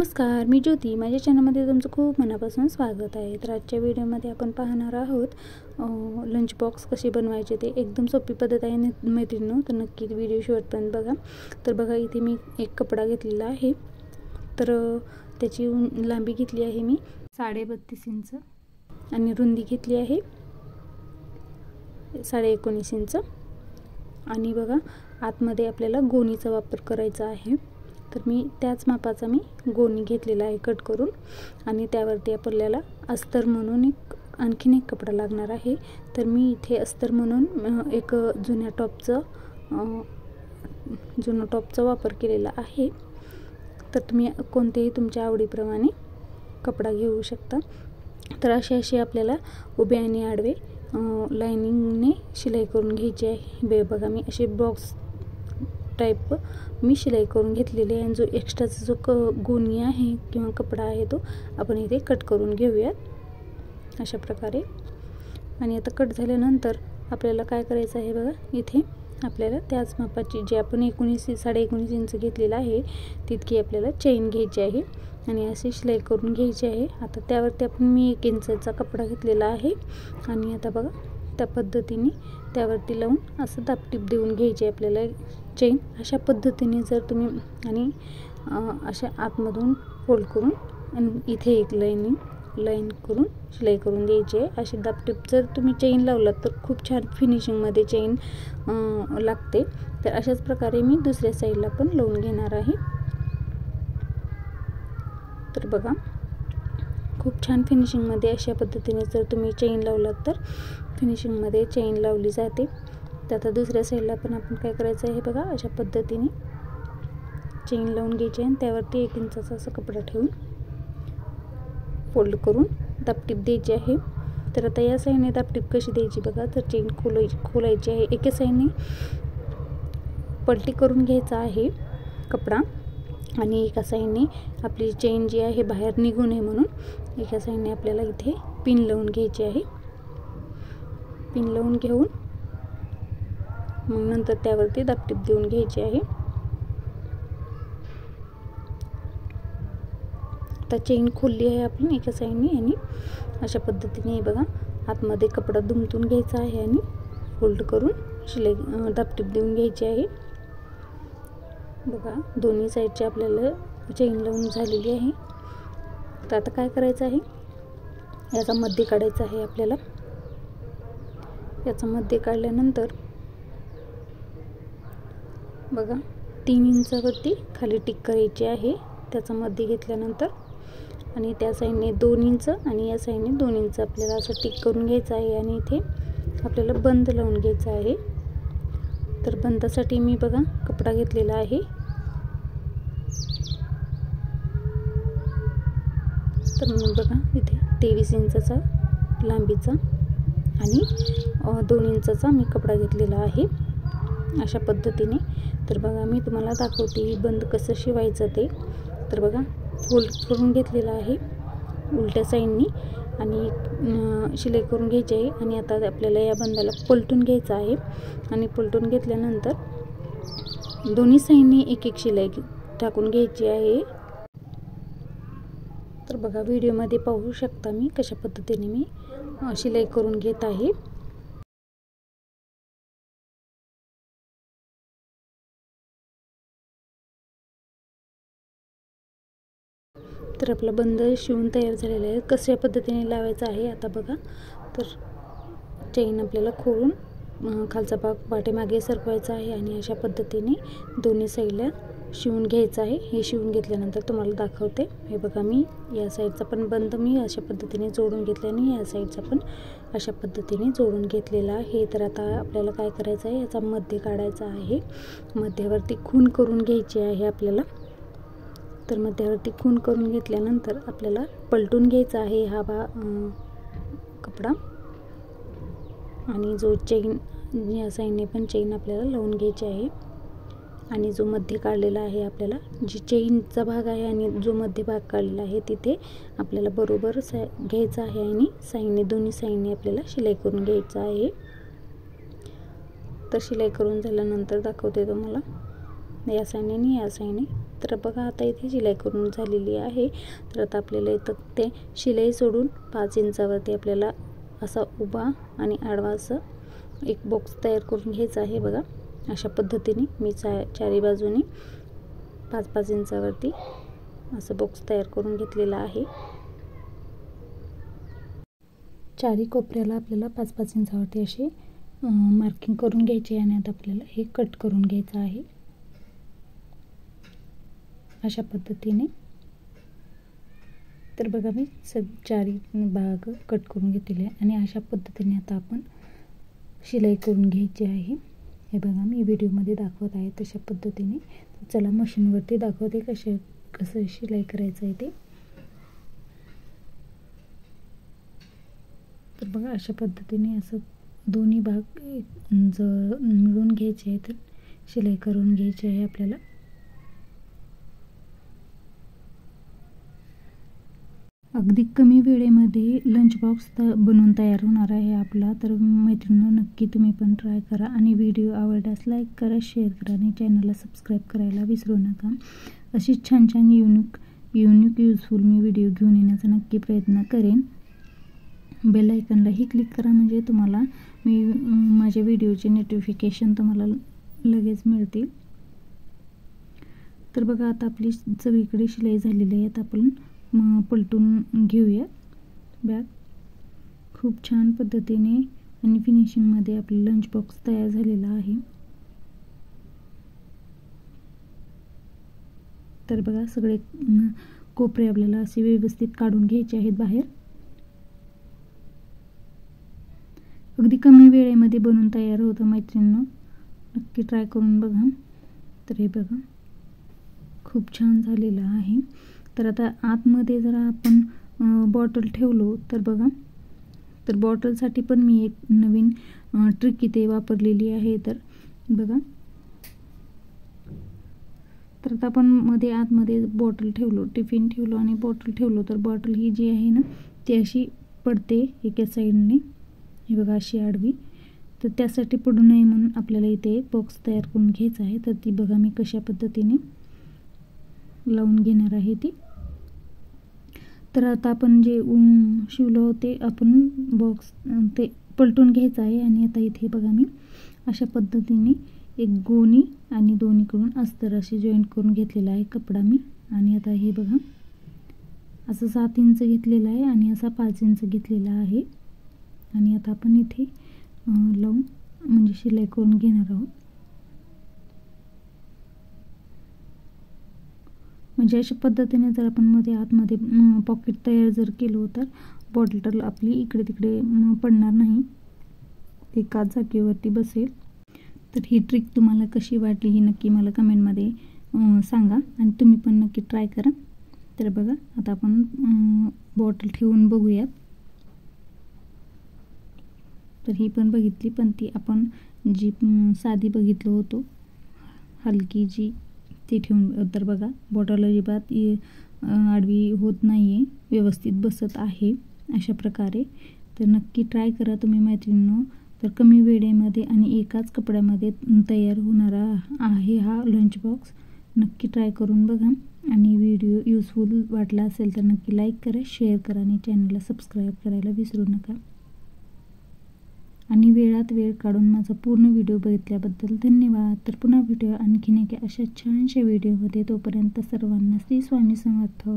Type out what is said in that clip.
नमस्कार, मी ज्योती. माझ्या चॅनलमध्ये तुमचं खूप मनापासून स्वागत आहे. तर आजच्या व्हिडिओमध्ये आपण पाहणार आहोत लंच बॉक्स कसे बनवायचे ते. एकदम सोपी पद्धत आहे मैत्रिणींनो, तर नक्की व्हिडिओ शेवटपर्यंत बघा. तर बघा, इथे मी एक कपडा घेतलेला आहे. तर त्याची लांबी घेतली आहे मी 32.5 इंच आणि रुंदी घेतली आहे 19.5 इंच. आणि बघा, आतमध्ये आपल्याला गोणीचा वापर करायचा आहे. तर मी त्याच मापाचा गोणी घेतलेला आहे कट करून. आणि त्यावरती आपल्याला अस्तर म्हणून आणखीन एक कपडा लागणार आहे. तर मी इथे अस्तर म्हणून एक जुन्या टॉपचा वापर केलेला आहे. तर तुम्ही कोणतेही तुमच्या आवडीप्रमाणे कपडा घेऊ शकता. तर असे आपल्याला उभे आणि आडवे लाईनिंगने शिलाई करून घ्यायची आहे. बघा, मी असे बॉक्स टाईप मी शिलाई करून घेतलेली आहे. आणि जो एक्स्ट्राचा जो गोणी आहे किंवा कपडा आहे तो आपण इथे कट करून घेऊयात अशा प्रकारे. आणि आता कट झाल्यानंतर आपल्याला काय करायचं आहे बघा, इथे आपल्याला त्याच मापाची जे आपण 19.5 इंच घेतलेला आहे तितकी आपल्याला चेन घ्यायची आहे आणि अशी शिलाई करून घ्यायची आहे. आता त्यावरती मी 1 इंचचा कपडा घेतलेला आहे. आणि आता बघा, त्या पद्धतीने त्यावरती लावून असं दाबटीप देऊन घ्यायची आपल्याला चेन. अशा पद्धतीने जर तुम्ही आणि अशा आतमधून फोल्ड करून आणि इथे एक लाईन करून शिलाई करून द्यायची आहे. अशी दाबटीप जर तुम्ही चेन लावलात तर खूप छान फिनिशिंगमध्ये चेन लागते. तर अशाच प्रकारे मी दुसऱ्या साईडला पण लावून घेणार आहे. तर बघा, खूप छान फिनिशिंगमध्ये अशा पद्धतीने जर तुम्ही चेन लावलात तर फिनिशिंगमध्ये चेन लावली जाते. तर आता दुसऱ्या साईडला पण आपण काय करायचं आहे बघा, अशा पद्धतीने चेन लावून घ्यायची आणि त्यावरती 1 इंचाचा असा कपडा ठेवून फोल्ड करून दाबटीप द्यायची आहे. तर आता या साईडने दाबटीप कशी द्यायची बघा, तर चेन खोलायची आहे. एका साईडने पलटी करून घ्यायचा आहे कपडा आणि एका साईडने आपली चेन जी आहे बाहेर निघू नये म्हणून एका साईडने आपल्याला इथे पिन लावून घ्यायची आहे. पिन लावून घेऊन मग नंतर त्यावरती दाबटीप देऊन घ्यायची आहे. आता चेन खोलली आहे आपण एका साईडने आणि अशा पद्धतीने बघा आतमध्ये कपडा दुमटून घ्यायचा आहे आणि फोल्ड करून शिलाई दाबटीप देऊन घ्यायची आहे. बघा, दोन्ही साईडची आपल्याला चेन लावून झालेली आहे. तर आता काय करायचं आहे, याचा मध्य काढायचा आहे आपल्याला. याचा मध्य काढल्यानंतर बघा 3 इंचावरती खाली टिक करायची आहे त्याचा मध्य घेतल्यानंतर. आणि त्या साईडने 2 इंच आणि या साईडने 2 इंच आपल्याला असं टिक करून घ्यायचं आहे. आणि इथे आपल्याला बंद लावून घ्यायचा आहे. तर बंदासाठी मी बघा कपडा घेतलेला आहे. तर मी बघा इथे 23 इंचाचा लांबीचा आणि 2 इंचाचा मी कपडा घेतलेला आहे अशा पद्धतीने. तर बघा, मी तुम्हाला दाखवते बंद कसं शिवायचं ते. तर बघा, फोल्ड करून घेतलेला आहे उलट्या साईडनी आणि शिलाई करून घ्यायची आहे. आणि आता आपल्याला या बंदाला पलटून घ्यायचं आहे. आणि पलटून घेतल्यानंतर दोन्ही साईडनी एक शिलाई टाकून घ्यायची आहे. तर बघा, व्हिडिओमध्ये पाहू शकता मी कशा पद्धतीने मी शिलाई करून घेत आहे. तर आपला बंद शिवून तयार झालेला आहे. कशा पद्धतीने लावायचा आहे आता बघा. तर चेन आपल्याला खोलून खालचा भाग पाठीमागे सरकवायचा आहे आणि अशा पद्धतीने दोन्ही साईडला शिवून घ्यायचं आहे. हे शिवून घेतल्यानंतर तुम्हाला दाखवते. हे बघा, मी या साईडचा पण बंद मी अशा पद्धतीने जोडून घेतला आणि या साईडचा पण अशा पद्धतीने जोडून घेतलेला आहे. तर आता आपल्याला काय करायचं आहे, याचा मध्य काढायचा आहे. मध्यावरती खूण करून घ्यायची आहे आपल्याला. तर मध्यावरती खूण करून घेतल्यानंतर आपल्याला पलटून घ्यायचा आहे हा कपडा. आणि जो चेन या साईडने पण चेन आपल्याला लावून घ्यायची आहे. आणि जो मध्य काढलेला आहे आपल्याला, जी चेनचा भाग आहे आणि जो मध्य भाग काढलेला आहे तिथे आपल्याला बरोबर घ्यायचा आहे. आणि साईडने दोन्ही साईडने आपल्याला शिलाई करून घ्यायचं आहे. तर शिलाई करून झाल्यानंतर दाखवते तुम्हाला या साईडने आणि या साईडने तर बघा आता इथे शिलाई करून झालेली आहे. तर आता आपल्याला इथं ते शिलाई सोडून 5 इंचावरती आपल्याला असा उभा आणि आडवा असं एक बॉक्स तयार करून घ्यायचा आहे. बघा अशा पद्धतीने मी चारी बाजूनी 5-5 इंचावरती असं बॉक्स तयार करून घेतलेला आहे. चारी कोपऱ्याला आपल्याला 5-5 इंचावरती असे मार्किंग करून घ्यायचे आणि आता आपल्याला हे कट करून घ्यायचं आहे अशा पद्धतीने. तर बघा मी चारी भाग कट करून घेतलेले आहे आणि अशा पद्धतीने आता आपण शिलाई करून घ्यायची आहे. हे बघा मी व्हिडिओमध्ये दाखवत आहे तशा पद्धतीने. चला मशीनवरती दाखवते कसं शिलाई करायचं आहे ते. तर बघा अशा पद्धतीने असं दोन्ही भाग मिळून घ्यायचे आहेत. शिलाई करून घ्यायची आहे आपल्याला. अगदी कमी वेळेमध्ये लंच बॉक्स बनवून तयार होणार आहे आपला. तर मैत्रिणींनो नक्की तुम्ही पण ट्राय करा आणि व्हिडिओ आवडल्यास लाईक करा, शेअर करा आणि चॅनलला सबस्क्राईब करायला विसरू नका. अशीच छान छान युनिक यूजफुल मी व्हिडिओ घेऊन येण्याचा नक्की प्रयत्न करेन. बेल आयकॉनलाही क्लिक करा म्हणजे तुम्हाला माझ्या व्हिडिओचे नोटिफिकेशन तुम्हाला लगेच मिळतील. तर बघा आता आपली सगळीकडे शिलाई झालेली आहे. आता आपण पलटून घेऊया बॅग. खूप छान पद्धतीने आणि फिनिशिंगमध्ये आपला लंच बॉक्स तयार झालेला आहे. तर बघा सगळे कोपरे आपल्याला असे व्यवस्थित काढून घ्यायचे आहेत बाहेर. अगदी कमी वेळेमध्ये बनवून तयार होतं मैत्रिणींनो, नक्की ट्राय करून बघा. तर हे बघा खूप छान झालेलं आहे. तर आता आतमध्ये जर आपण बॉटल ठेवलो तर बघा, तर बॉटलसाठी पण मी एक नवीन ट्रिक इथे वापरलेली आहे. तर बघा, तर आता आपण आतमध्ये बॉटल ठेवलो, टिफिन ठेवलो आणि बॉटल ठेवलो तर बॉटल ही जी आहे ना ती अशी पडते एका साईडने. हे बघा अशी आडवी. तर त्यासाठी पडू नये म्हणून आपल्याला इथे एक बॉक्स तयार करून घ्यायचा आहे. तर ती बघा मी कशा पद्धतीने लावून घेणार आहे ती. तर आता आपण जे शिवलं होते आपण बॉक्स ते पलटून घ्यायचं आहे आणि आता इथे बघा मी अशा पद्धतीने एक गोणी आणि दोन्हीकडून अस्तर असे जॉईंट करून घेतलेला आहे कपडा मी. आणि आता हे बघा असं 7 इंच घेतलेला आहे आणि असा 5 इंच घेतलेला आहे आणि आता आपण इथे लावून म्हणजे शिलाई करून घेणार आहोत. म्हणजे अशा पद्धतीने जर आपण आतमध्ये पॉकेट तयार जर केलं तर बॉटल आपली इकडे तिकडे पडणार नाही, एकाच जागेवरती बसेल. तर ही ट्रिक तुम्हाला कशी वाटली ही नक्की मला कमेंटमध्ये सांगा आणि तुम्ही पण नक्की ट्राय करा. तर बघा आता आपण बॉटल ठेवून बघूयात. तर ही पण बघितली, पण ती आपण जी साधी बघितलो होतो हलकी जी ती ठेवून. तर बघा बॉटल अजिबात आडवी होत नाही आहे, व्यवस्थित बसत आहे अशा प्रकारे. तर नक्की ट्राय करा तुम्ही मैत्रिणींनो. तर कमी वेळेमध्ये आणि एकाच कपड्यामध्ये तयार होणारा आहे हा लंच बॉक्स. नक्की ट्राय करून बघा आणि व्हिडिओ यूजफुल वाटला असेल तर नक्की लाईक करा, शेअर करा आणि चॅनलला सबस्क्राईब करायला विसरू नका. आणि वेळात वेळ काढून माझा पूर्ण व्हिडिओ बघितल्याबद्दल धन्यवाद. तर पुन्हा भेटूया आणखीन एका अशा छानशा व्हिडिओमध्ये. तोपर्यंत सर्वांना श्री स्वामी समर्थ.